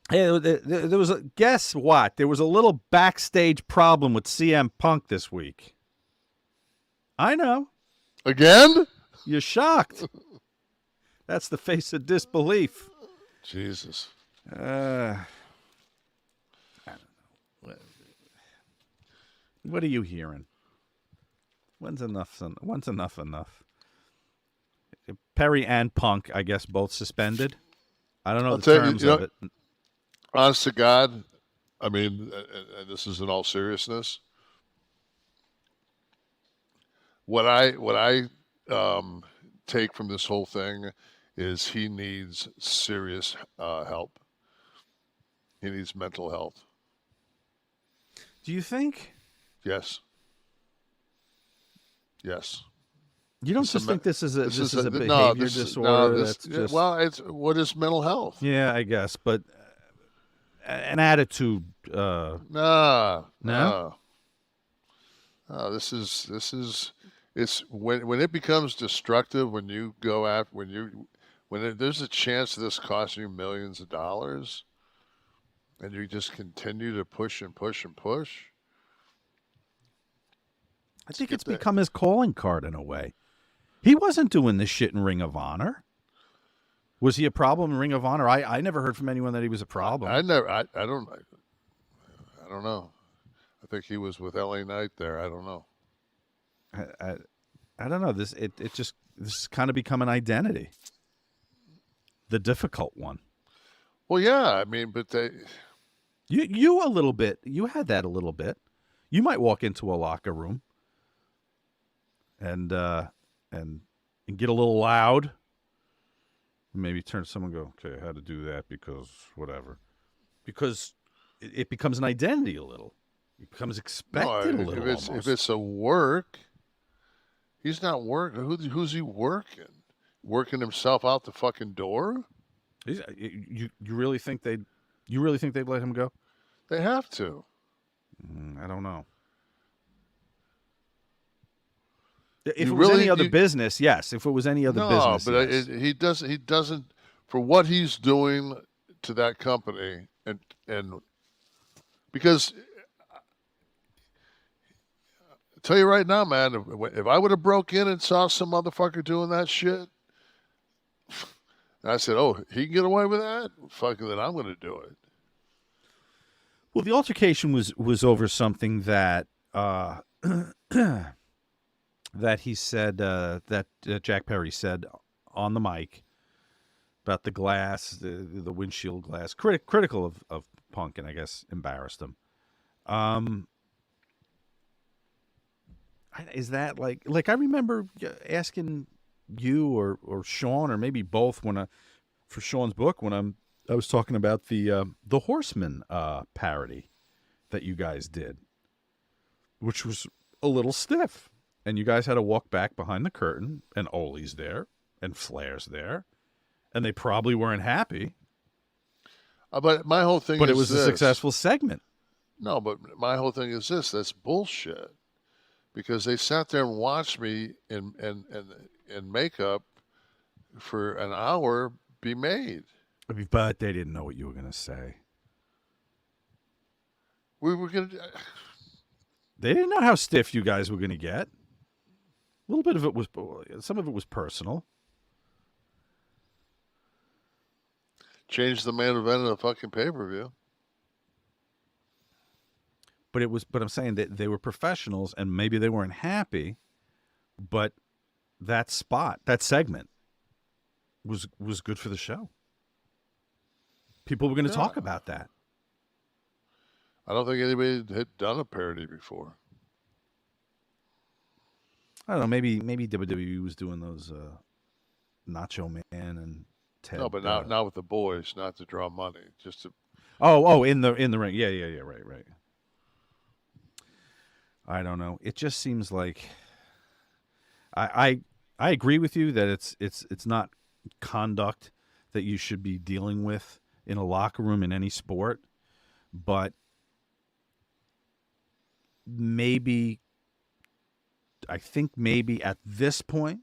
Hey, there was guess what? There was a little backstage problem with CM Punk this week. I know. Again? You're shocked. That's the face of disbelief. Jesus. I don't know. What are you hearing? When's enough? When's enough? Perry and Punk, I guess, both suspended. I don't know I'll the tell terms you, of it. honest to God, I mean, and this is in all seriousness. What I take from this whole thing is he needs serious help. He needs mental health. Do you think? Yes. Yes. You don't It's a just me- think this is a no, behavior this disorder no, this that's just it's what is mental health? yeah, I guess, but an attitude. No, No, no, no. This is it's when it becomes destructive. When you go after there's a chance of this costing you millions of dollars, and you just continue to push and push and push. I think Get it's that. become his calling card in a way. He wasn't doing this shit in Ring of Honor. Was he a problem in Ring of Honor? I never heard from anyone that he was a problem. I never. I don't know. I think he was with LA Knight there. I don't know. I don't know. This has kind of become an identity. The difficult one. Well, yeah. I mean, but You a little bit. You had that a little bit. You might walk into a locker room and get a little loud. Maybe turn to someone and go, okay, I had to do that because whatever. Because it becomes an identity a little. It becomes expected a little. If it's a work, he's not working. Who's he working? Working himself out the fucking door? You really think they'd let him go? They have to. I don't know. If it was any other business, yes. If it was any other business, but yes. he doesn't. He doesn't. For what he's doing to that company, and because I tell you right now, man, if I would have broke in and saw some motherfucker doing that shit, and I said, "Oh, he can get away with that," fucking, then I'm going to do it. Well, the altercation was over something that that he said that Jack Perry said on the mic about the glass, the windshield glass, critical of Punk, and I guess embarrassed him. Is that like I remember asking you or Sean or maybe both for Sean's book when I was talking about the Horseman parody that you guys did, which was a little stiff. And you guys had to walk back behind the curtain, and Ole's there, and Flair's there, and they probably weren't happy. But my whole thing But is it was a successful segment. No, but my whole thing is this. That's bullshit. Because they sat there and watched me in makeup for an hour be made. But they didn't know what you were going to say. We were going to... They didn't know how stiff you guys were going to get. A little bit of it was, some of it was personal. Change the main event of the fucking pay-per-view. But I'm saying that they were professionals and maybe they weren't happy, but that segment was good for the show. People were going to talk about that. I don't think anybody had done a parody before. I don't know. Maybe WWE was doing those Nacho Man and Ted. No, but not with the boys, not to draw money, just to. Oh, in the ring. Yeah, right. I don't know. It just seems like I agree with you that it's not conduct that you should be dealing with in a locker room in any sport, but I think maybe at this point,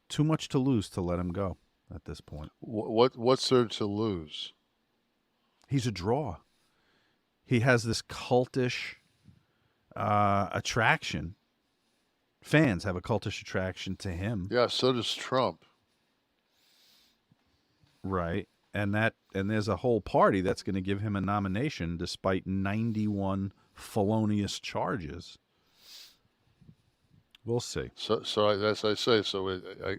too much to lose to let him go. at this point. What's there to lose? He's a draw. He has this cultish attraction. Fans have a cultish attraction to him. Yeah, so does Trump. Right. And there's a whole party that's going to give him a nomination despite 91 felonious charges. We'll see. So as I say,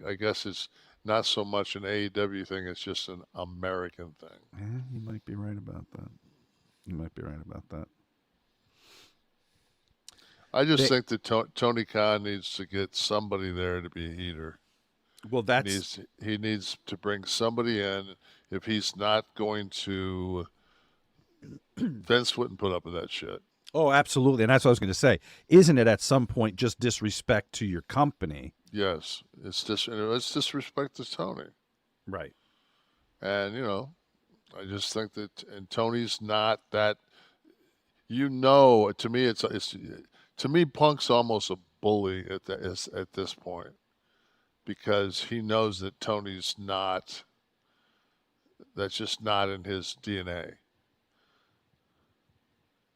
I guess it's not so much an AEW thing; it's just an American thing. Yeah, you might be right about that. I just think that Tony Khan needs to get somebody there to be a heater. Well, he needs to bring somebody in. If he's not going to, Vince wouldn't put up with that shit. Oh, absolutely. And that's what I was going to say. Isn't it at some point just disrespect to your company? Yes. It's disrespect to Tony. Right. And, I just think that, and Tony's not that, to me, to me, Punk's almost a bully at this point because he knows that Tony's not, that's just not in his DNA.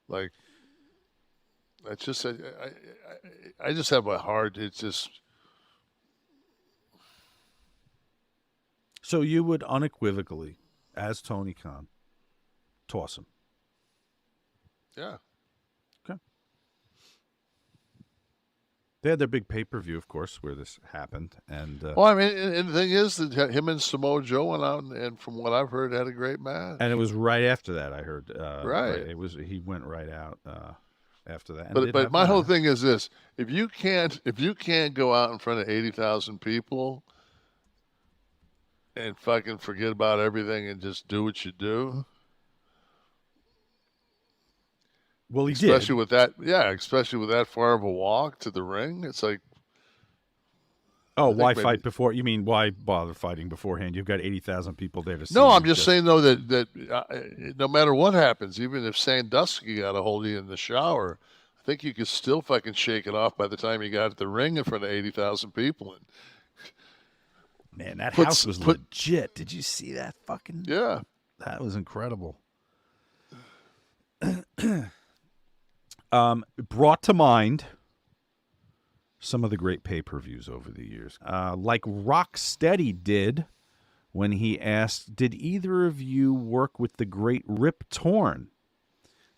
Like, I just have a hard. It's just. So you would unequivocally, as Tony Khan, toss him. Yeah. Okay. They had their big pay-per-view, of course, where this happened, and well, I mean, and the thing is that him and Samoa Joe went out, and from what I've heard, had a great match. And it was right after that. I heard. Right. He went right out. After that. But my whole thing is this: if you can't go out in front of 80,000 people and fucking forget about everything and just do what you do. Well, he especially did. with that, especially with that far of a walk to the ring. It's like, why fight before? You mean why bother fighting beforehand? You've got 80,000 people there to see. No, I'm just saying though that no matter what happens, even if Sandusky got a hold of you in the shower, I think you could still fucking shake it off by the time you got to the ring in front of 80,000 people. And man, that house was legit. Did you see that fucking? Yeah, that was incredible. Brought to mind some of the great pay-per-views over the years. Like Rocksteady did when he asked, did either of you work with the great Rip Torn?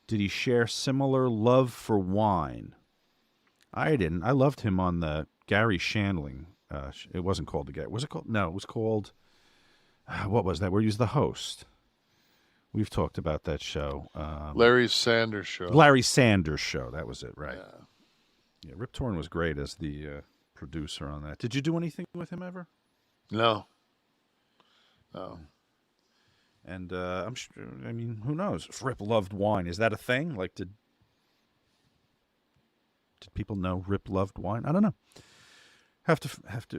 Did he share similar love for wine? I didn't. I loved him on the Gary Shandling. It wasn't called the Gary. Was it called? No, it was called, what was that? Where he was the host. We've talked about that show. Larry Sanders Show. Larry Sanders Show. That was it, right? Yeah. Yeah, Rip Torn was great as the producer on that. Did you do anything with him ever? No. And I'm sure. I mean, who knows? If Rip loved wine, is that a thing? Like, did people know Rip loved wine? I don't know. Have to.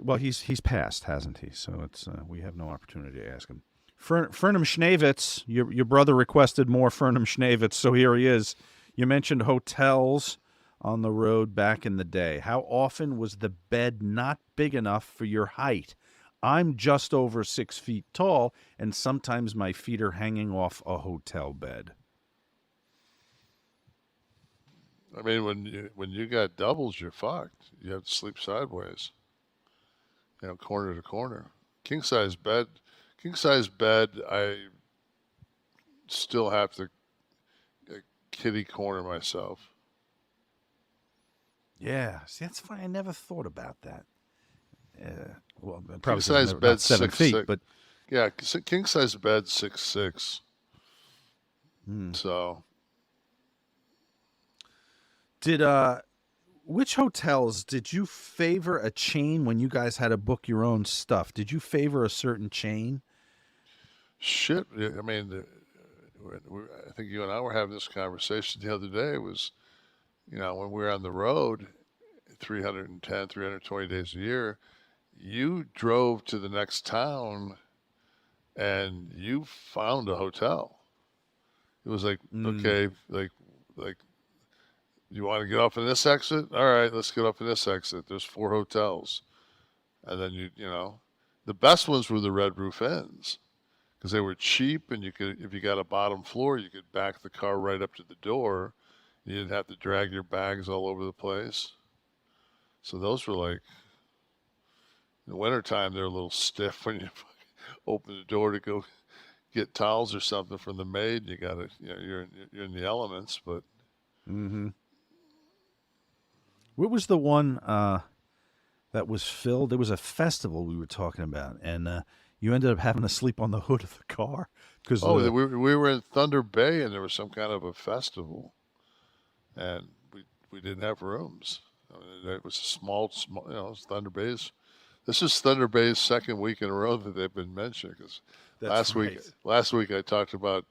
Well, he's passed, hasn't he? So it's we have no opportunity to ask him. Fernum Schnavitz, your brother requested more Fernum Schnavitz, so here he is. You mentioned hotels on the road back in the day. How often was the bed not big enough for your height? I'm just over 6 feet tall, and sometimes my feet are hanging off a hotel bed. I mean, when you got doubles, you're fucked. You have to sleep sideways. Corner to corner. King size bed, I still have to kitty corner myself. Yeah, see, that's funny. I never thought about that. Well, King probably size bed 7 feet, 6'6". but yeah, king size bed 6'6". So, which hotels did you favor a chain when you guys had to book your own stuff? Did you favor a certain chain? Shit, I mean, I think you and I were having this conversation the other day. It was, when we were on the road, 310, 320 days a year, you drove to the next town and you found a hotel. It was like, okay, like, you want to get off in this exit? All right, let's get off in this exit. There's 4 hotels. And then The best ones were the red roof ends because they were cheap, and you could, if you got a bottom floor, you could back the car right up to the door. You didn't have to drag your bags all over the place. So those were like, in the wintertime, they're a little stiff when you open the door to go get towels or something from the maid. You got to, you're in the elements, but Mm-hmm. What was the one that was filled? There was a festival we were talking about, and you ended up having to sleep on the hood of the car because oh, the we were in Thunder Bay, and there was some kind of a festival, and we didn't have rooms. I mean, it was a small, it was Thunder Bay's. This is Thunder Bay's second week in a row that they've been mentioned because that's right. last week I talked about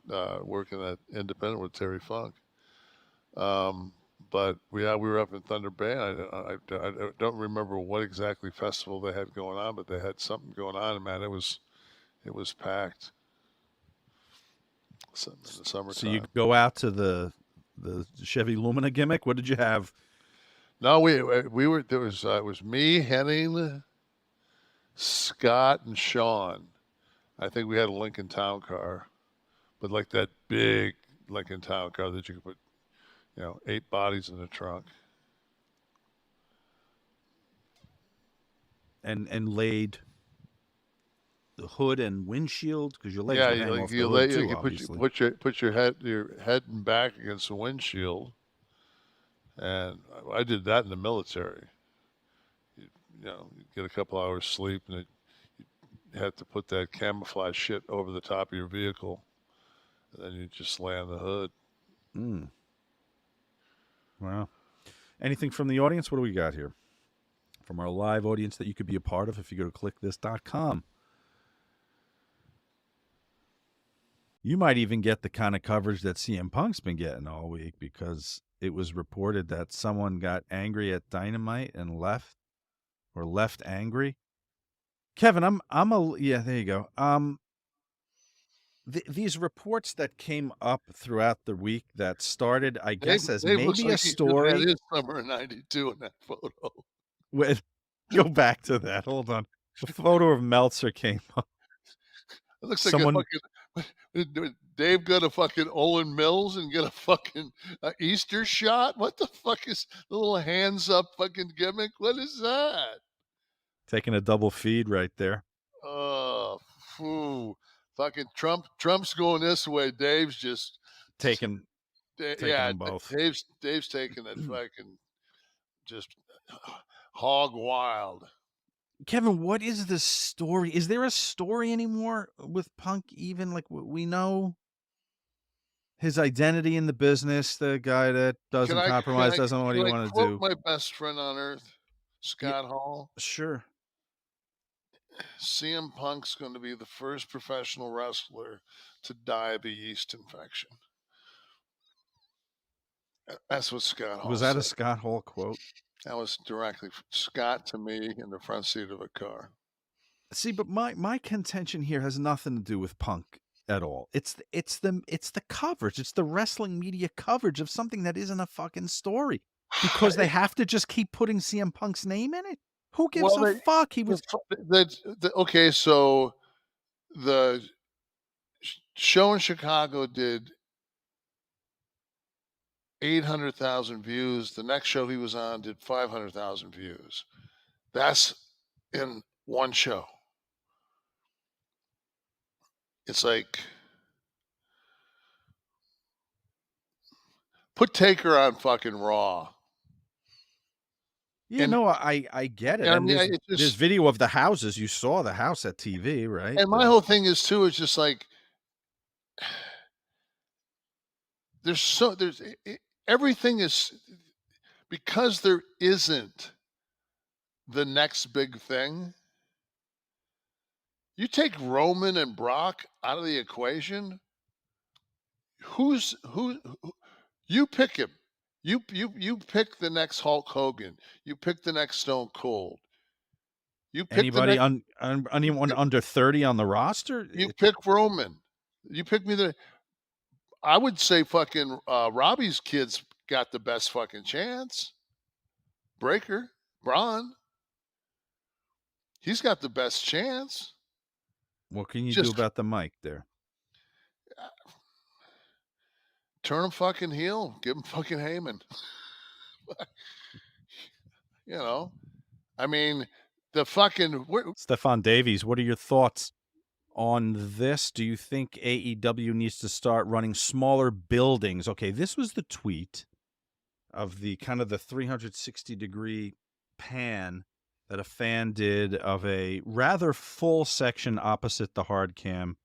working at Independent with Terry Funk. Um, but we were up in Thunder Bay. I don't remember what exactly festival they had going on, but they had something going on, and man, it was packed in the So you summertime. go out to the Chevy Lumina gimmick. What did you have? No, we were there was it was me, Henning, Scott, and Sean. I think we had a Lincoln Town car, but like that big Lincoln Town car that you could put 8 bodies in the trunk. And laid the hood and windshield because your legs Yeah, would hang off the hood too, you obviously. put your head and back against the windshield, and I did that in the military. You get a couple hours sleep, and you have to put that camouflage shit over the top of your vehicle, and then you just lay on the hood. Mm. Wow. Anything from the audience? What do we got here? From our live audience that you could be a part of if you go to clickthis.com. You might even get the kind of coverage that CM Punk's been getting all week because it was reported that someone got angry at Dynamite and left angry. Kevin, there you go. These reports that came up throughout the week that started, I guess, as Dave looks maybe a like he just had story. his summer in '92 in that photo. Go back to that. Hold on. The photo of Meltzer came up. It looks like a Someone fucking. Dave got a fucking Olin Mills and get a fucking Easter shot. What the fuck is the little hands up fucking gimmick? What is that? taking a double feed right there. Oh, phew. Fucking Trump's going this way. Dave's just Taking yeah. them both. Dave's taking it fucking just hog wild. Kevin, what is the story? Is there a story anymore with Punk? Even like we know his identity in the business, the guy that doesn't compromise, doesn't know what he can I want to quote do. my best friend on earth, Yeah, Scott Hall? sure. CM Punk's going to be the first professional wrestler to die of a yeast infection. That's what Scott Hall Was that said. a Scott Hall quote? That was directly from Scott to me in the front seat of a car. See, but my contention here has nothing to do with Punk at all. It's the coverage. It's the wrestling media coverage of something that isn't a fucking story because they have to just keep putting CM Punk's name in it. Who gives a fuck? He was Okay. So the show in Chicago did 800,000 views. The next show he was on did 500,000 views. That's in one show. It's like put Taker on fucking Raw. Yeah, And no, I get it. I And mean, there's video of the houses. You saw the house at TV, right? and my whole thing is too is just like there's everything is because there isn't the next big thing. You take Roman and Brock out of the equation. Who you pick him. You pick the next Hulk Hogan. You pick the next Stone Cold. You pick the Anybody next. anyone under 30 on the roster? You pick Roman. You pick me the. I would say fucking Robbie's kids got the best fucking chance. Breaker, Braun. He's got the best chance. What can you do Just about the mic there? turn him fucking heel. Give him fucking Heyman. You know, I mean, the fucking Stefan Davies, what are your thoughts on this? Do you think AEW needs to start running smaller buildings? Okay, this was the tweet of the kind of the 360-degree pan that a fan did of a rather full section opposite the hard cam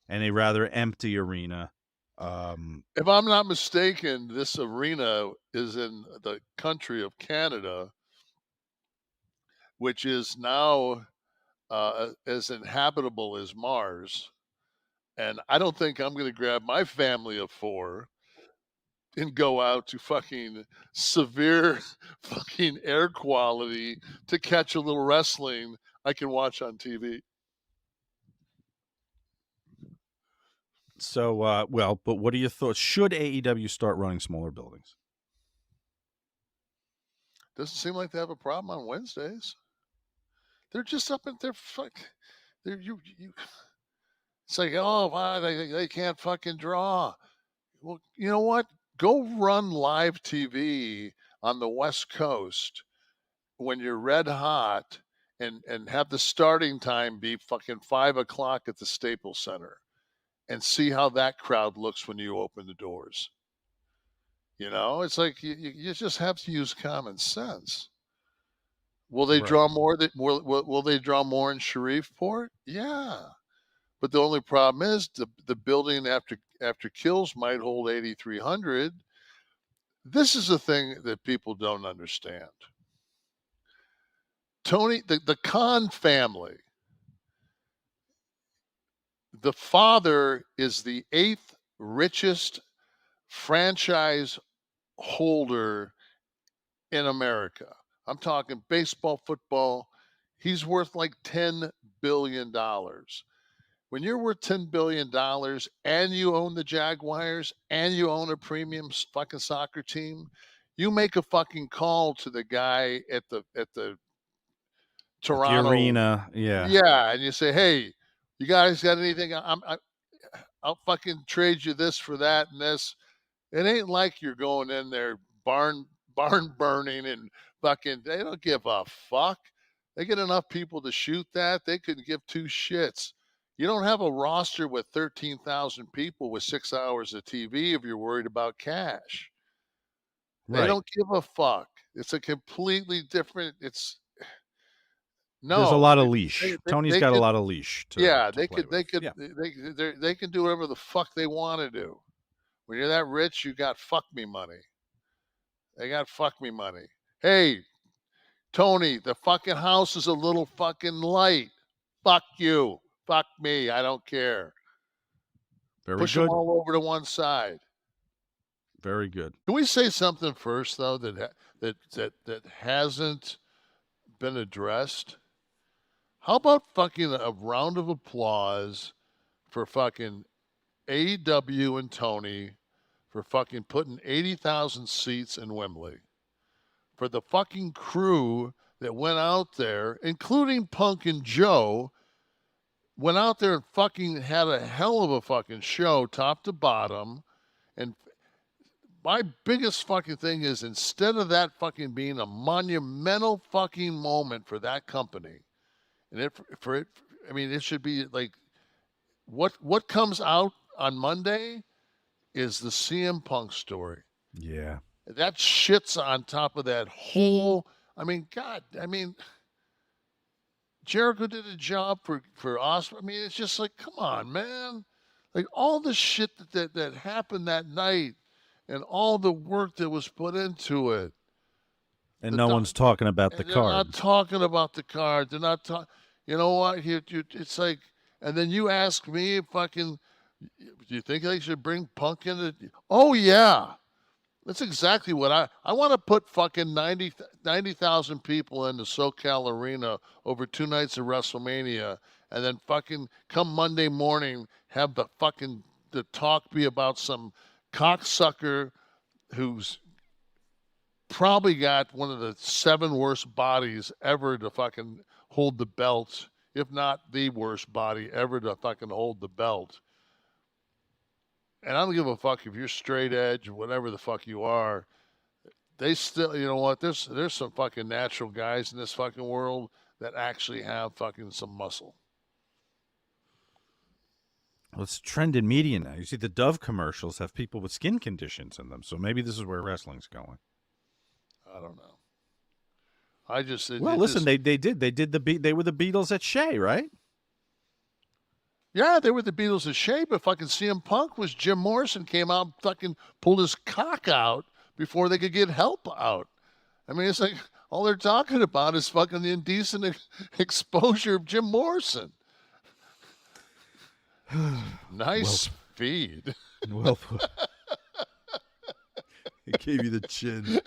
and a rather empty arena. if I'm not mistaken, this arena is in the country of Canada, which is now as inhabitable as Mars. And I don't think I'm going to grab my family of 4 and go out to fucking severe fucking air quality to catch a little wrestling I can watch on TV. So, well, but what are your thoughts? Should AEW start running smaller buildings? Doesn't seem like they have a problem on Wednesdays. They're just up in their fuck. They're you. It's like, oh wow, they can't fucking draw. Well, you know what? Go run live TV on the West Coast when you're red hot, and have the starting time be fucking 5 o'clock at the Staples Center, and see how that crowd looks when you open the doors. You know, it's like you just have to use common sense. Will they Right. draw more? That will they draw more in Sharifport? Yeah, but the only problem is the building after Kills might hold 8,300. This is the thing that people don't understand. Tony, the Khan family, the father is the 8th richest franchise holder in America. I'm talking baseball, football. He's worth like $10 billion. When you're worth $10 billion and you own the Jaguars and you own a premium fucking soccer team, you make a fucking call to the guy at the At the Toronto, arena, yeah. yeah, and you say, "Hey, you guys got anything? I'll fucking trade you this for that and this." It ain't like you're going in there barn burning and fucking. They don't give a fuck. They get enough people to shoot that. They couldn't give 2 shits. You don't have a roster with 13,000 people with 6 hours of TV if you're worried about cash. They Right. don't give a fuck. It's a completely different. It's There's a no. lot of leash. Tony's They got a could. lot of leash to Yeah, play with. Yeah. they can do whatever the fuck they want to do. When you're that rich, you got fuck me money. They got fuck me money. Hey, Tony, the fucking house is a little fucking light. Fuck you. Fuck me. I don't care. Very Push them good. all over to one side. Very good. Can we say something first though that hasn't been addressed? How about fucking a round of applause for fucking AEW and Tony for fucking putting 80,000 seats in Wembley? For the fucking crew that went out there, including Punk and Joe, went out there and fucking had a hell of a fucking show, top to bottom. And my biggest fucking thing is, instead of that fucking being a monumental fucking moment for that company, and I mean, it should be like, what comes out on Monday is the CM Punk story. Yeah. That shits on top of that whole. I mean, God, I mean, Jericho did a job for Osprey. I mean, it's just like, come on, man. Like all the shit that happened that night, and all the work that was put into it. And no one's talking about the They're card. not talking about the card. They're not talking. You know what? It's like, and then you ask me, fucking, do you think they should bring Punk in? Oh yeah. That's exactly what I want to put fucking 90,000 people in the SoCal Arena over 2 nights of WrestleMania, and then fucking come Monday morning have the talk be about some cocksucker who's probably got one of the 7 worst bodies ever to fucking hold the belt, if not the worst body ever to fucking hold the belt. And I don't give a fuck if you're straight edge, whatever the fuck you are. They still, you know what? There's some fucking natural guys in this fucking world that actually have fucking some muscle. Well, it's a trend in media now. You see, the Dove commercials have people with skin conditions in them, so maybe this is where wrestling's going. I don't know. I just well, listen, they were the Beatles at Shea, right? Yeah, they were the Beatles at Shea, but fucking CM Punk was Jim Morrison came out and fucking pulled his cock out before they could get help out. I mean, it's like all they're talking about is fucking the indecent exposure of Jim Morrison. Nice feed. Well put. It gave you the chin.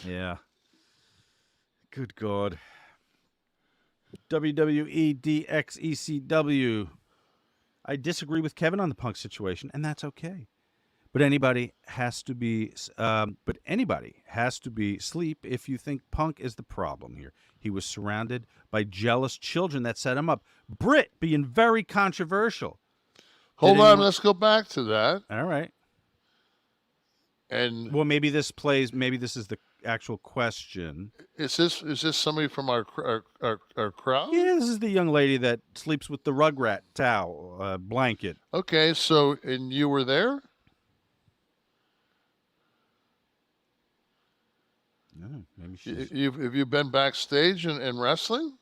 Yeah. Good God. WWE DXECW. I disagree with Kevin on the Punk situation, and that's okay. But anybody has to be sleep if you think Punk is the problem here. He was surrounded by jealous children that set him up. Britt being very controversial. Hold on, let's go back to that. All right. And well, maybe this is the actual question. Is this somebody from our crowd? Yeah, this is the young lady that sleeps with the Rugrat towel blanket. Okay, so and you were there? No, maybe she's... Have you been backstage in wrestling?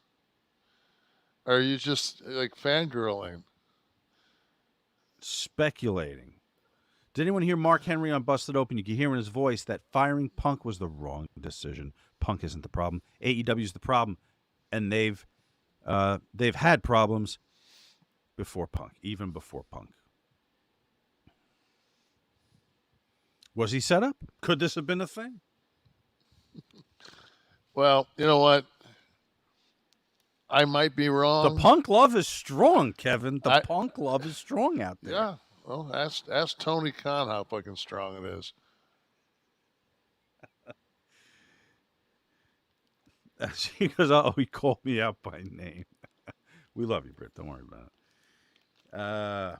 Or are you just like fangirling? Speculating. Did anyone hear Mark Henry on Busted Open? You can hear in his voice that firing Punk was the wrong decision. Punk isn't the problem. AEW is the problem, and they've had problems before Punk, even before Punk. Was he set up? Could this have been a thing? Well, you know what? I might be wrong. The Punk love is strong, Kevin. The Punk love is strong out there. Yeah. Well, ask Tony Khan how fucking strong it is. She goes, oh, he called me out by name. We love you, Britt. Don't worry about it.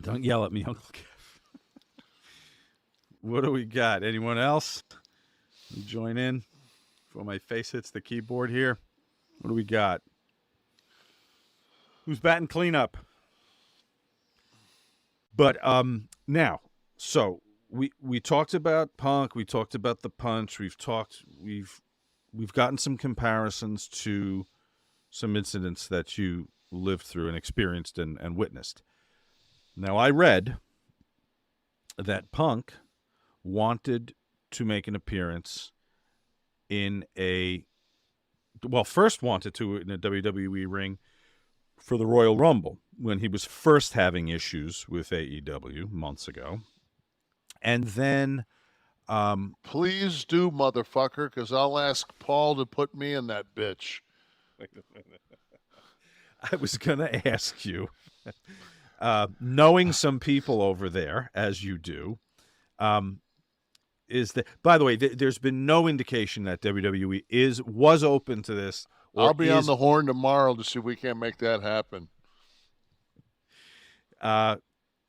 Don't yell at me, Uncle Kev. What do we got? Anyone else? Join in before my face hits the keyboard here. What do we got? Who's batting cleanup? But now, so we talked about Punk, we talked about the punch, we've gotten some comparisons to some incidents that you lived through and experienced and witnessed. Now, I read that Punk wanted to make an appearance first wanted to in a WWE ring for the Royal Rumble when he was first having issues with AEW months ago. And then... please do, motherfucker, because I'll ask Paul to put me in that bitch. Wait a minute. I was going to ask you, knowing some people over there, as you do, is that, by the way, there's been no indication that WWE was open to this. I'll be on the horn tomorrow to see if we can't make that happen.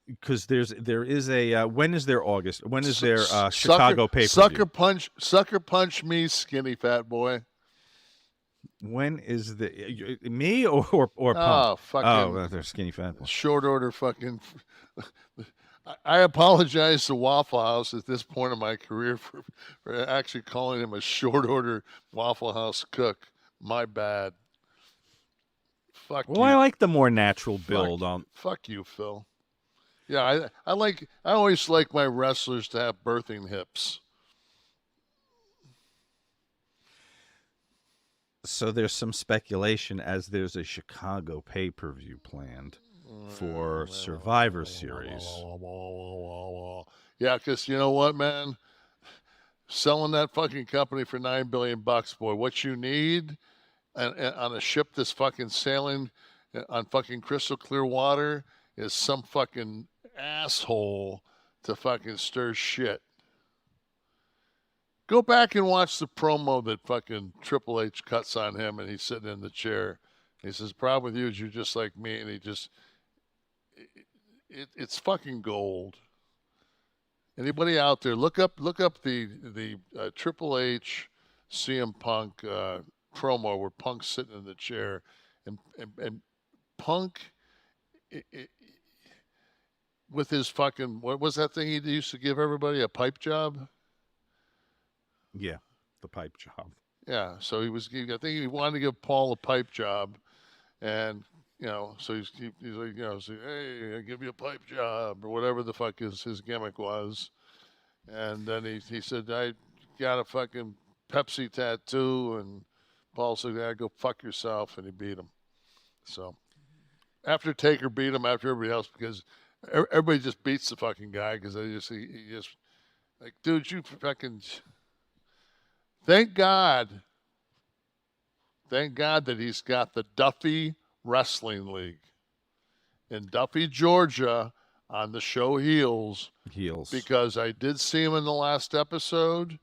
Because there is a when is there August? When is there Chicago pay-per-view? Sucker punch me, skinny fat boy. When is the me or Punk? Oh, fucking they're skinny fat boy. Short order fucking. I apologize to Waffle House at this point in my career for actually calling him a short order Waffle House cook. My bad. Fuck you. I like the more natural build on. Fuck you, Phil. Yeah, I always like my wrestlers to have birthing hips. So there's some speculation as there's a Chicago pay-per-view planned for Survivor Series. Yeah, because you know what, man? Selling that fucking company for $9 billion, boy. What you need on a ship that's fucking sailing on fucking crystal clear water is some fucking asshole to fucking stir shit. Go back and watch the promo that fucking Triple H cuts on him, and he's sitting in the chair. He says, "Problem with you is you're just like me," and it's fucking gold. Anybody out there, look up the Triple H CM Punk promo where Punk's sitting in the chair, and Punk. With his fucking, what was that thing he used to give everybody, a pipe job? Yeah, the pipe job. Yeah, so I think he wanted to give Paul a pipe job, and so he's like, hey, I give you a pipe job or whatever the fuck his gimmick was, and then he said, I got a fucking Pepsi tattoo, and Paul said, yeah, go fuck yourself, and he beat him. So after Taker beat him, after everybody else, because everybody just beats the fucking guy because he just like, dude, you fucking. Thank God that he's got the Duffy Wrestling League in Duffy, Georgia, on the show Heels. Because I did see him in the last episode,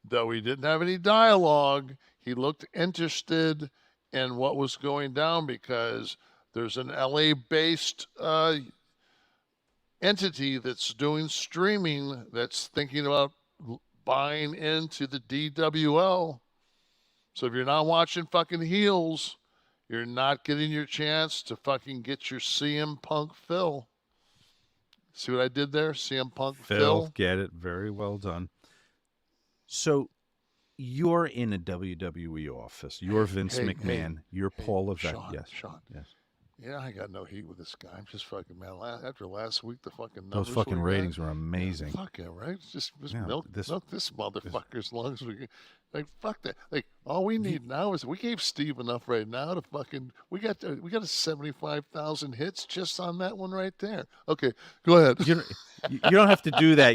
though he didn't have any dialogue. He looked interested in what was going down because there's an LA-based entity that's doing streaming that's thinking about buying into the DWL. So if you're not watching fucking Heels, you're not getting your chance to fucking get your CM Punk fill. See what I did there? CM Punk fill. Get it. Very well done. So you're in a WWE office. You're Vince McMahon. You're Paul Levesque. Sean. Yes. Yeah, I got no heat with this guy. I'm just fucking, man. After last week, the fucking numbers. Those fucking ratings were amazing. Yeah, fuck it, right? Just milk this motherfucker as long as we can. Like, fuck that. Like, all we need now is we gave Steve enough right now to fucking. We got a 75,000 hits just on that one right there. Okay, go ahead. You don't have to do that.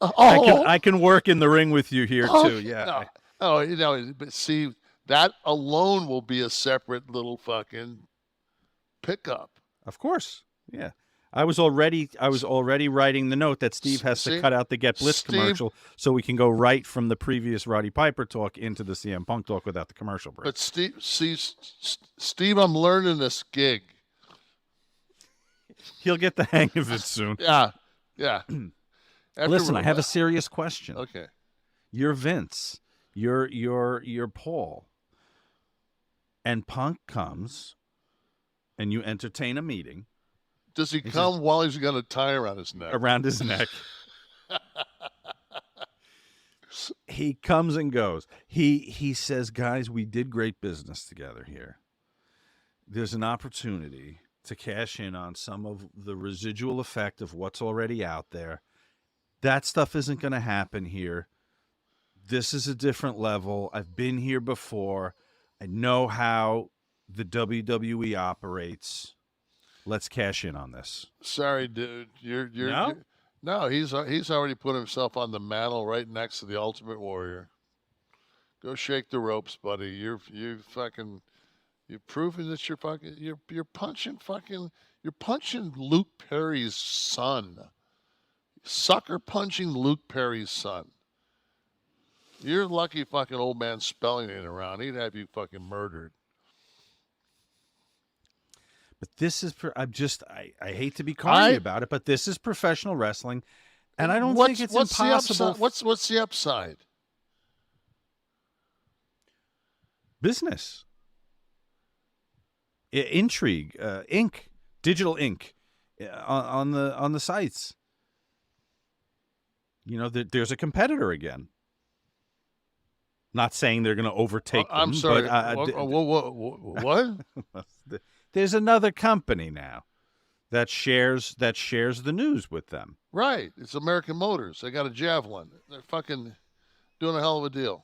I can work in the ring with you here too. Yeah. No. But see, that alone will be a separate little fucking pickup. Of course. Yeah. I was already writing the note that Steve has to cut out the Get Blitz commercial so we can go right from the previous Roddy Piper talk into the CM Punk talk without the commercial break. But Steve, I'm learning this gig. He'll get the hang of it soon. Yeah. Listen, I have a serious question. Okay. You're Vince. You're Paul. And Punk comes and you entertain a meeting. Does he come while he's got a tie around his neck? Around his neck. He comes and goes. He says, guys, we did great business together here. There's an opportunity to cash in on some of the residual effect of what's already out there. That stuff isn't going to happen here. This is a different level. I've been here before. I know how the WWE operates. Let's cash in on this. Sorry, dude. No, he's already put himself on the mantle right next to the Ultimate Warrior. Go shake the ropes, buddy. You're proving that you're punching Luke Perry's son. Sucker punching Luke Perry's son. You're lucky fucking old man Spelling ain't around. He'd have you fucking murdered. But this is, I hate to be corny about it, but this is professional wrestling, and I don't think it's impossible. What's the upside? Business. Intrigue, ink, digital ink on the sites. There's a competitor again. Not saying they're going to overtake them. I'm sorry. But, what? There's another company now that shares the news with them. Right. It's American Motors. They got a Javelin. They're fucking doing a hell of a deal.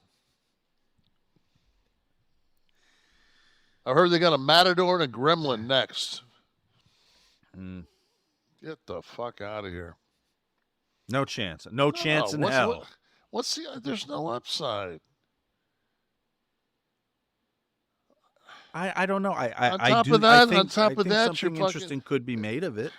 I heard they got a Matador and a Gremlin next. Get the fuck out of here. No chance. No chance in hell. There's no upside. I don't know. On top of that, something interesting could be made of it.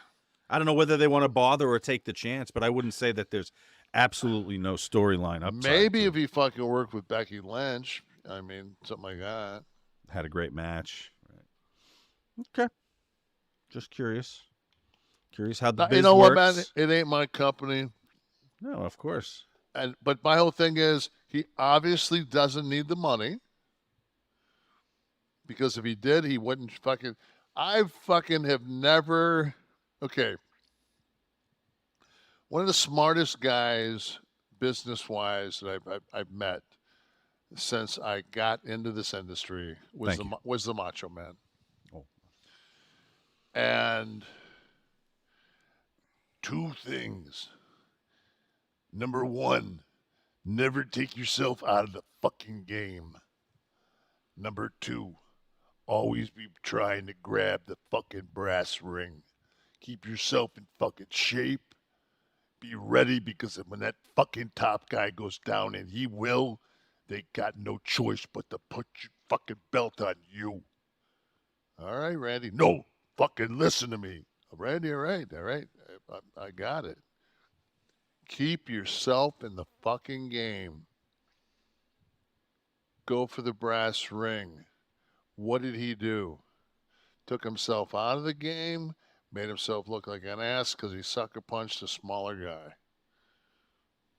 I don't know whether they want to bother or take the chance, but I wouldn't say that there's absolutely no storyline upside. Maybe if he fucking worked with Becky Lynch, I mean, something like that. Had a great match. Okay. Just curious. Curious how the You biz know what, man? works. It ain't my company. No, of course. But my whole thing is, he obviously doesn't need the money, because if he did, he wouldn't fucking. I fucking have never. Okay. One of the smartest guys, business wise, that I've met since I got into this industry was the Macho Man. Oh. And two things. Number one, never take yourself out of the fucking game. Number two, always be trying to grab the fucking brass ring. Keep yourself in fucking shape. Be ready, because when that fucking top guy goes down, and he will, they got no choice but to put your fucking belt on you. All right, Randy? No, fucking listen to me. Randy, all right. I got it. Keep yourself in the fucking game. Go for the brass ring. What did he do? Took himself out of the game, made himself look like an ass because he sucker punched a smaller guy.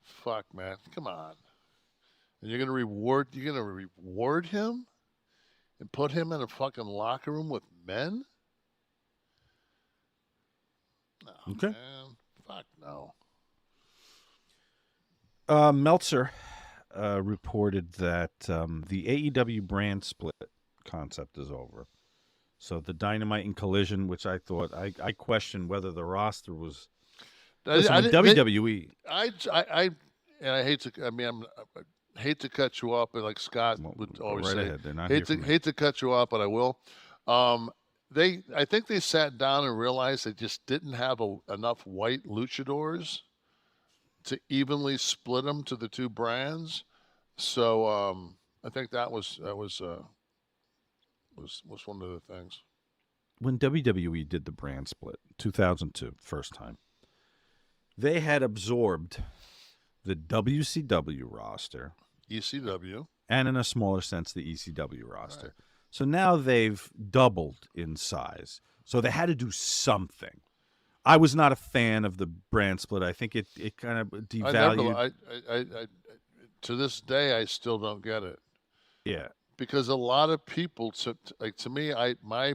Fuck, man. Come on. And you're gonna reward him and put him in a fucking locker room with men? No, Okay. man. Fuck no. Meltzer reported that the AEW brand split concept is over. So the Dynamite and Collision, which I thought I questioned whether the roster was. Listen, WWE. I hate to. I mean, I hate to cut you off, but like Scott would always right say, ahead. They're not hate to cut you off, but I will. I think they sat down and realized they just didn't have enough white luchadors to evenly split them to the two brands. So I think that was one of the things. When WWE did the brand split, 2002, first time, they had absorbed the WCW roster, ECW, and in a smaller sense, the ECW roster. Right. So now they've doubled in size. So they had to do something. I was not a fan of the brand split. I think it kind of devalued. I to this day, I still don't get it. Yeah. Because a lot of people, to me, my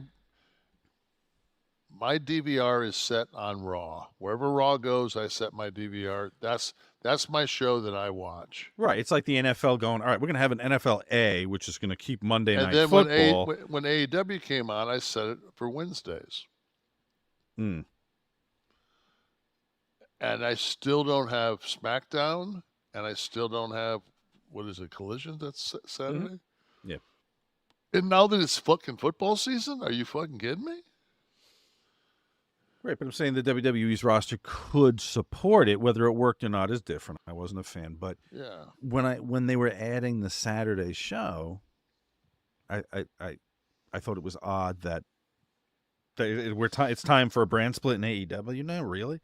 DVR is set on Raw. Wherever Raw goes, I set my DVR. That's my show that I watch. Right. It's like the NFL going, all right, we're going to have an NFL A, which is going to keep Monday Night Football. Football. When AEW came on, I set it for Wednesdays. Hmm. And I still don't have SmackDown, and I still don't have, what is it, Collision that's Saturday? Mm-hmm. Yeah. And now that it's fucking football season, are you fucking kidding me? Right, but I'm saying the WWE's roster could support it. Whether it worked or not is different. I wasn't a fan, but yeah, when they were adding the Saturday show, I thought it was odd that it's time for a brand split in AEW. No, really.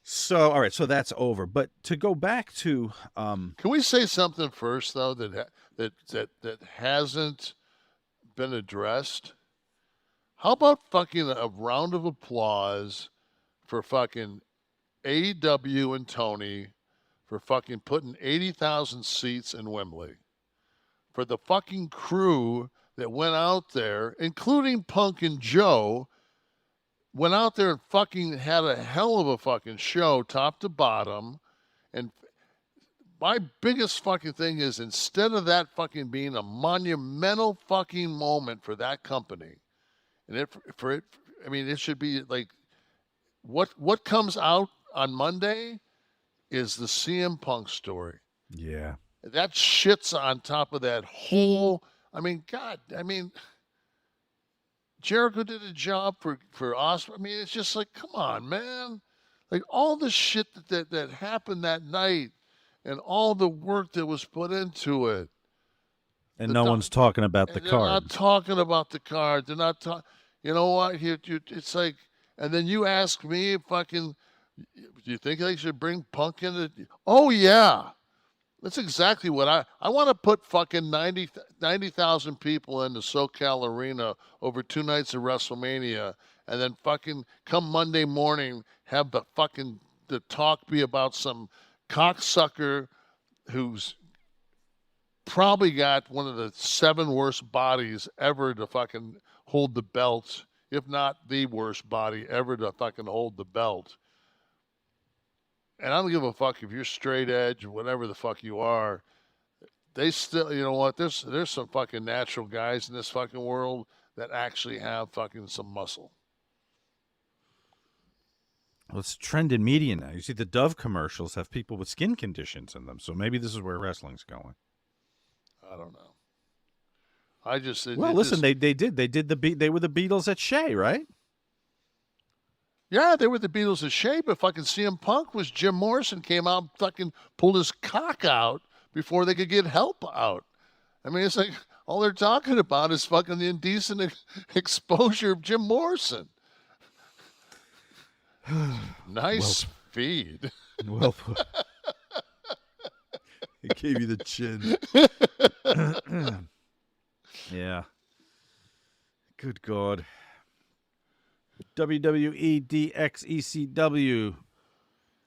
So all right, so that's over. But to go back to, can we say something first though that hasn't been addressed? How about fucking a round of applause for fucking AEW and Tony for fucking putting 80,000 seats in Wembley? For the fucking crew that went out there, including Punk and Joe, went out there and fucking had a hell of a fucking show, top to bottom. And my biggest fucking thing is, instead of that fucking being a monumental fucking moment for that company, and it should be like, what comes out on Monday is the CM Punk story. Yeah. That shit's on top of that whole. Jericho did a job for Osprey. I mean, it's just like, come on, man. Like, all the shit that happened that night and all the work that was put into it. And no one's talking about the card. They're not talking about the card. They're not talking. You know what? It's like, and then you ask me fucking Do you think they should bring Punk into? Oh yeah, that's exactly what I want to put fucking 90,000 people in the SoCal Arena over 2 nights of WrestleMania, and then fucking come Monday morning have the talk be about some cocksucker who's probably got one of the 7 worst bodies ever to fucking hold the belt, if not the worst body ever to fucking hold the belt. And I don't give a fuck if you're straight edge or whatever the fuck you are. They still, you know what? There's some fucking natural guys in this fucking world that actually have fucking some muscle. Well, it's a trend in media now. You see the Dove commercials have people with skin conditions in them, so maybe this is where wrestling's going. I don't know. I just Well, listen, they did they were the Beatles at Shea, right? Yeah, they were the Beatles of shape, but fucking CM Punk was Jim Morrison came out and fucking pulled his cock out before they could get help out. I mean, it's like all they're talking about is fucking the indecent exposure of Jim Morrison. Nice feed. Well, it gave you the chin. Yeah. Good God. WWE DXECW.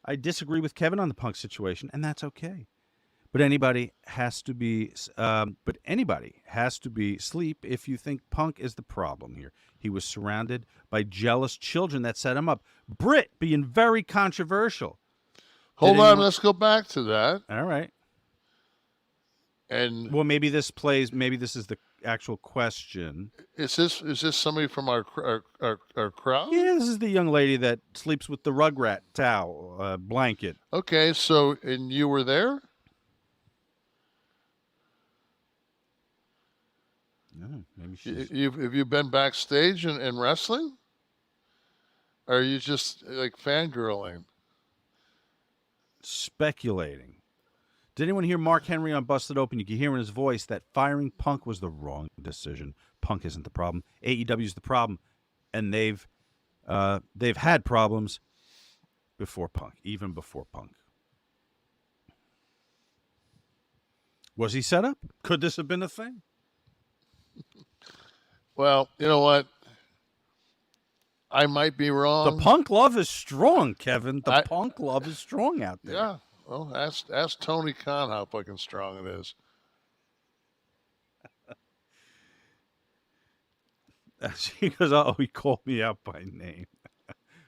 I disagree with Kevin on the Punk situation, and that's okay. But anybody has to be sleep if you think Punk is the problem here. He was surrounded by jealous children that set him up. Britt being very controversial. Hold on, let's go back to that. All right. And well, maybe this is the actual question. Is this somebody from our crowd? Yeah, this is the young lady that sleeps with the Rugrat towel blanket. Okay, so and you were there? No, maybe she's... Have you been backstage in wrestling? Or are you just like fangirling? Speculating. Did anyone hear Mark Henry on Busted Open? You could hear in his voice that firing Punk was the wrong decision. Punk isn't the problem. AEW's the problem, and they've had problems before Punk, even before Punk. Was he set up? Could this have been a thing? Well, you know what? I might be wrong. The Punk love is strong, Kevin. The Punk love is strong out there. Yeah. Well, ask Tony Khan how fucking strong it is. He goes, oh, he called me out by name.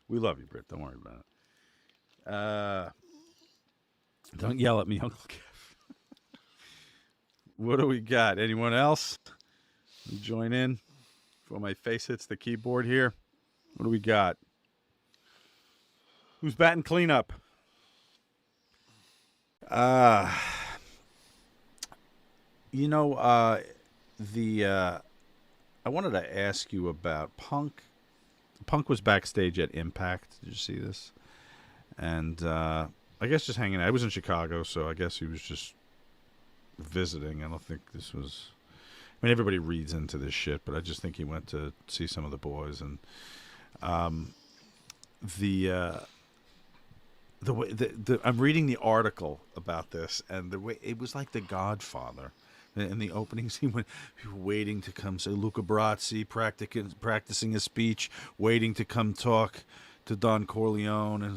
We love you, Britt. Don't worry about it. Don't yell at me, Uncle Kev. What do we got? Anyone else? Join in before my face hits the keyboard here. What do we got? Who's batting cleanup? I wanted to ask you about Punk. Punk was backstage at Impact. Did you see this? And I guess just hanging out. I was in Chicago, so I guess he was just visiting. I don't think this was... I mean, everybody reads into this shit, but I just think he went to see some of the boys. And the way I'm reading the article about this, and the way it was like The Godfather. In the openings, he went waiting to come. So Luca Brasi practicing his speech, waiting to come talk to Don Corleone, and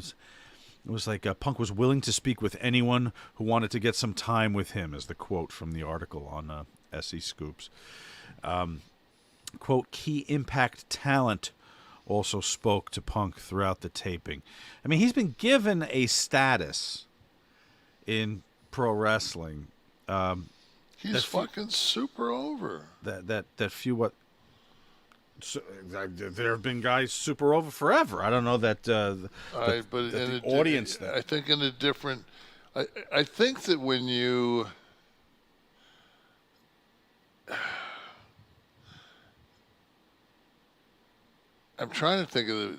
it was like Punk was willing to speak with anyone who wanted to get some time with him, is the quote from the article on SE Scoops. Quote, key Impact talent also spoke to Punk throughout the taping. I mean, he's been given a status in pro wrestling. He's fucking super over. That few what. So, there have been guys super over forever. I don't know that. But the audience. I think in a different. I think that when you. I'm trying to think of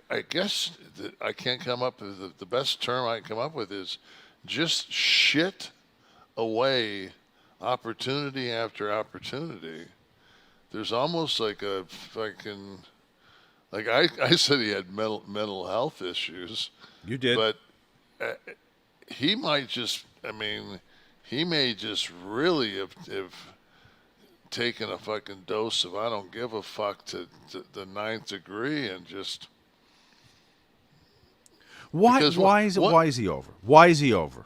I guess that I can't come up with the best term I can come up with is just shit away opportunity after opportunity. There's almost like a fucking Like I said, he had mental health issues, You did. but uh, he might just. I mean, he may just really have taken a fucking dose of I don't give a fuck to the ninth degree and just Why? because Why is it? Why is he over? Why is he over?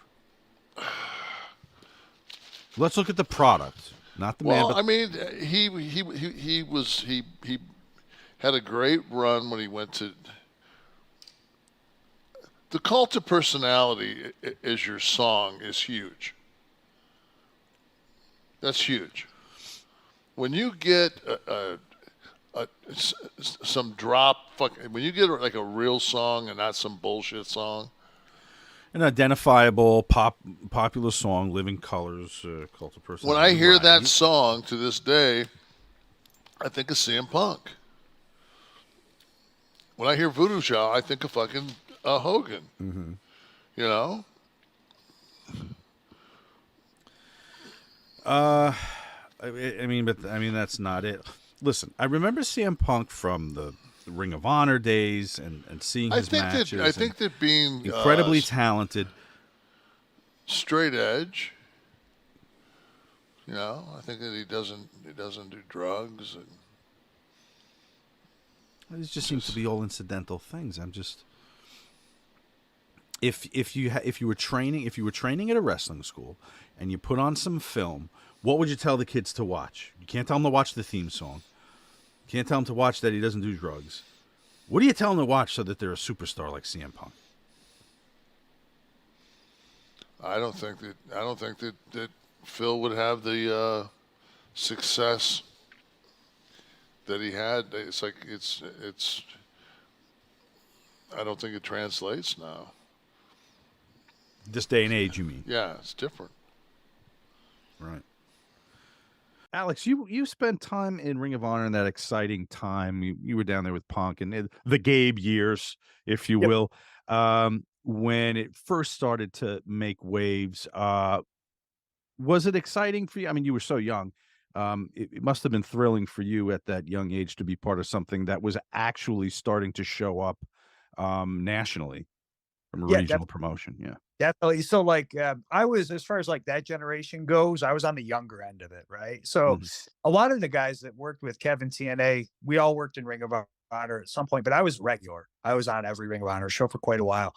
Let's look at the product, not the man. well, But I mean, he had a great run when he went to the cult of personality. Is your song is huge. That's huge. When you get some drop, when you get like a real song and not some bullshit song. an identifiable popular song, "Living Colors," Cult of When I Personality. hear Right. that song to this day, I think of CM Punk. When I hear Voodoo Child, I think of fucking Hogan. Mm-hmm. You know? I mean, but I mean that's not it. Listen, I remember CM Punk from the Ring of Honor days and seeing his matches. I think that being incredibly talented, straight edge. You know, I think that he doesn't do drugs. It just seems to be all incidental things. I'm just if you were training at a wrestling school and you put on some film, what would you tell the kids to watch? You can't tell them to watch the theme song. You can't tell them to watch that he doesn't do drugs. What do you tell them to watch so that they're a superstar like CM Punk? I don't think that Phil would have the success that he had. It's like it's. I don't think it translates now. This day and age, you mean? Yeah, it's different. Right. Alex, you spent time in Ring of Honor in that exciting time. You were down there with Punk and the Gabe years, if you Yep. will, when it first started to make waves. Was it exciting for you? I mean, you were so young. It must have been thrilling for you at that young age to be part of something that was actually starting to show up nationally from a Yeah, regional promotion. Yeah. definitely. So, like, I was as far as like that generation goes, I was on the younger end of it, right? So, Mhm. a lot of the guys that worked with Kevin TNA, we all worked in Ring of Honor at some point, but I was regular. I was on every Ring of Honor show for quite a while,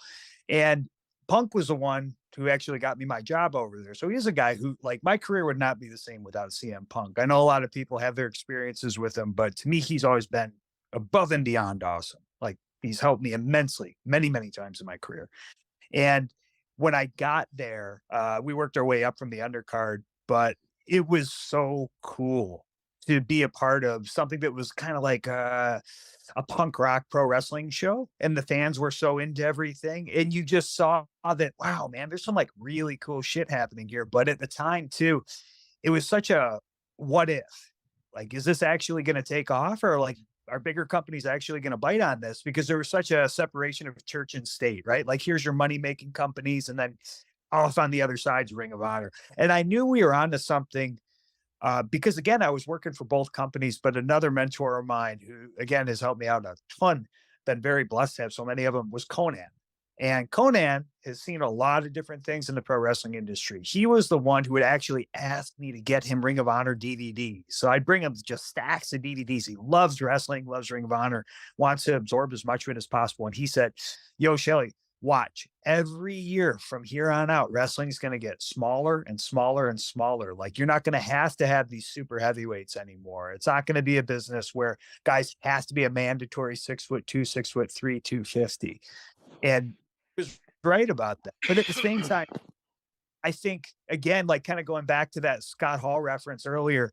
and Punk was the one who actually got me my job over there. So he's a guy who, like, my career would not be the same without CM Punk. I know a lot of people have their experiences with him, but to me, he's always been above and beyond awesome. Like, he's helped me immensely, many, many times in my career. And when I got there, we worked our way up from the undercard, but it was so cool to be a part of something that was kind of like a punk rock pro wrestling show. And the fans were so into everything. And you just saw that, wow, man, there's some like really cool shit happening here. But at the time, too, it was such a what if? Like, is this actually going to take off? Or like, are bigger companies actually going to bite on this? Because there was such a separation of church and state, right? Like, here's your money making companies, and then off on the other side's Ring of Honor. And I knew we were onto something because, again, I was working for both companies, but another mentor of mine who, again, has helped me out a ton, been very blessed to have so many of them, was Conan. And Conan has seen a lot of different things in the pro wrestling industry. He was the one who would actually ask me to get him Ring of Honor DVDs. So I'd bring him just stacks of DVDs. He loves wrestling, loves Ring of Honor, wants to absorb as much of it as possible. And he said, yo, Shelley, watch every year from here on out, wrestling is going to get smaller and smaller and smaller. Like, you're not going to have these super heavyweights anymore. It's not going to be a business where guys has to be a mandatory 6'2", 6'3", 250. And was right about that. But at the same time, I think, again, like kind of going back to that Scott Hall reference earlier,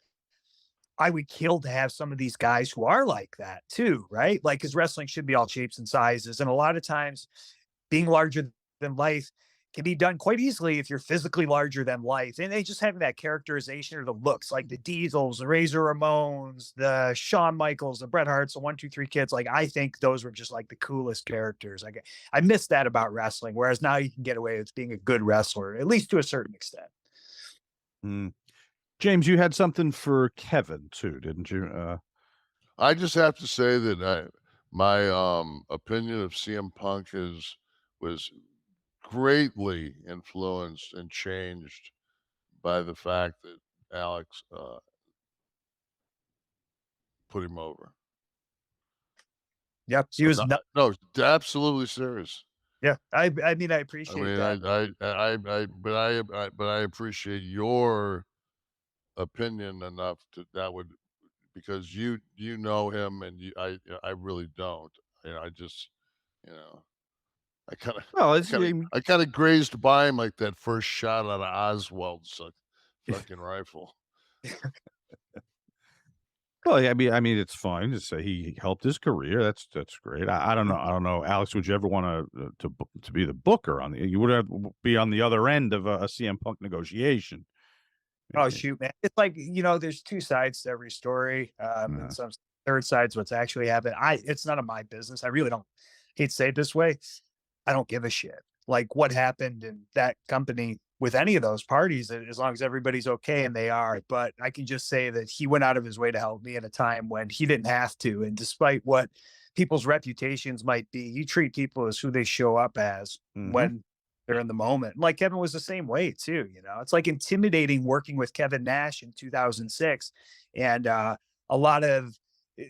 I would kill to have some of these guys who are like that too, right? Like, because wrestling should be all shapes and sizes. And a lot of times being larger than life can be done quite easily if you're physically larger than life. And they just having that characterization or the looks, like the Diesels, the Razor Ramones, the Shawn Michaels, the Bret Harts, the 1, 2, 3 Kids. Like, I think those were just like the coolest characters. Like, I miss that about wrestling. Whereas now you can get away with being a good wrestler, at least to a certain extent. Mm. James, you had something for Kevin too, didn't you? I just have to say that my opinion of CM Punk was greatly influenced and changed by the fact that Alex put him over. Yep. He So was no, no, absolutely serious. yeah. I mean, I I appreciate mean, that. but I appreciate your opinion enough to that would because you know him and I really don't. I just you know I kind of Well, I it's kind of I kind of grazed by him like that first shot out of Oswald's fucking rifle. well, yeah, I mean, it's fine to say he helped his career. That's great. I don't know. I don't know, Alex. Would you ever want to be the booker on the? You would have be on the other end of a CM Punk negotiation. Oh shoot, man! It's like there's two sides to every story, and Uh, some third side's what's actually happened. It's none of my business. I really don't hate to say it this way. I don't give a shit. Like what happened in that company with any of those parties, as long as everybody's okay and they are. But I can just say that he went out of his way to help me at a time when he didn't have to. And despite what people's reputations might be, you treat people as who they show up as mhm. when they're in the moment. Like Kevin was the same way too. It's like intimidating working with Kevin Nash in 2006, and a lot of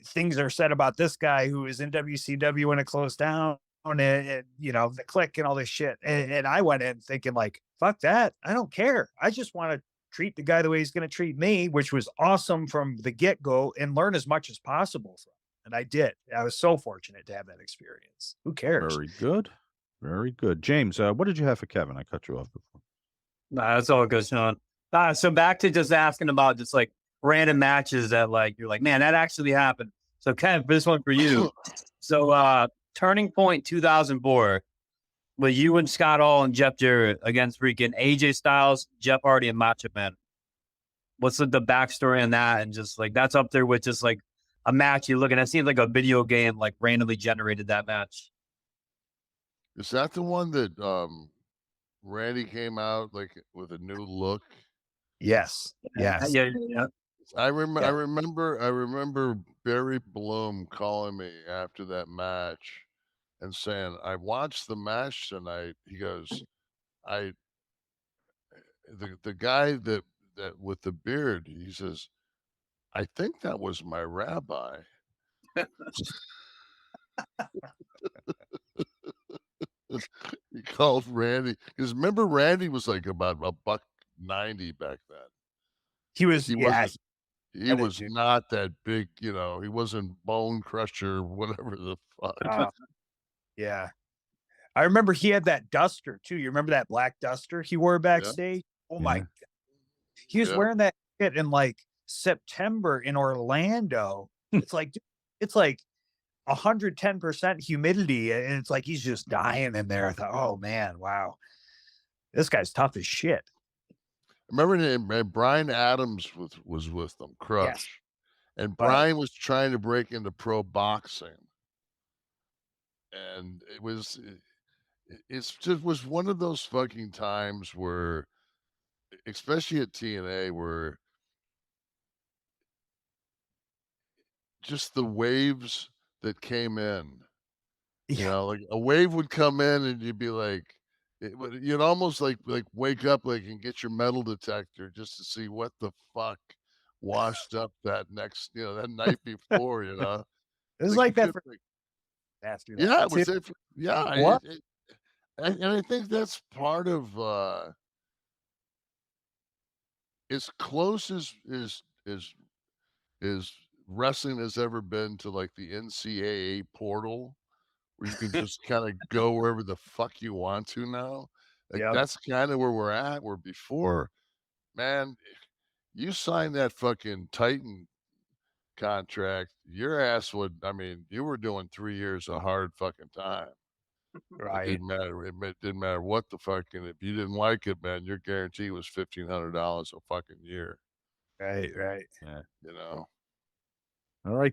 things are said about this guy who is in WCW when it closed down and the click and all this shit. And I went in thinking like, fuck that. I don't care. I just want to treat the guy the way he's going to treat me, which was awesome from the get go and learn as much as possible from. And I did. I was so fortunate to have that experience. Who cares? Very good. Very good. James, what did you have for Kevin? I cut you off before. Nah, that's all good, Sean. So back to just asking about just like random matches that like you're like, man, that actually happened. So Kev, this one for you. So Turning Point 2004, with you and Scott Hall and Jeff Jarrett against freaking AJ Styles, Jeff Hardy, and Macho Man. What's the backstory on that? And just like that's up there with just like a match you look at. It seems like a video game like randomly generated that match. Is that the one that Randy came out like with a new look? Yes. Yes. Yeah. I Yeah. remember Barry Bloom calling me after that match and saying, "I watched the match tonight." He goes, "I the guy that with the beard," he says, "I think that was my rabbi." He called Randy because remember Randy was like about a buck 90 back then. He Like was, yeah. he was not that big, he wasn't Bone Crusher, whatever the fuck. Yeah. I remember he had that duster too. You remember that black duster he wore Yeah, backstage? Oh my Yeah. God. He was yeah. wearing that shit in like September in Orlando. It's like 110% humidity. And it's like he's just dying in there. I thought, oh man, wow. This guy's tough as shit. Remember Brian Adams was with them, Yes. Crush. And But Brian was trying to break into pro boxing. And it's just was one of those fucking times where especially at TNA where just the waves that came in, yeah, like a wave would come in and you'd be like, you'd almost like wake up like and get your metal detector just to see what the fuck washed up that next, that night before, it was like you like that could for like, after that yeah, it too. was it. Yeah, What? and I think that's part of as close as wrestling has ever been to like the NCAA portal where you can just kind of go wherever the fuck you want to now. Like Yep. that's kind of where we're at. Where before, man, you signed that fucking Titan contract, your ass would. I mean, you were doing 3 years of hard fucking time. It Right. didn't matter. It didn't matter what the fucking. If you didn't like it, man, your guarantee was $1,500 a fucking year. Right. Right. Yeah. You know. All right.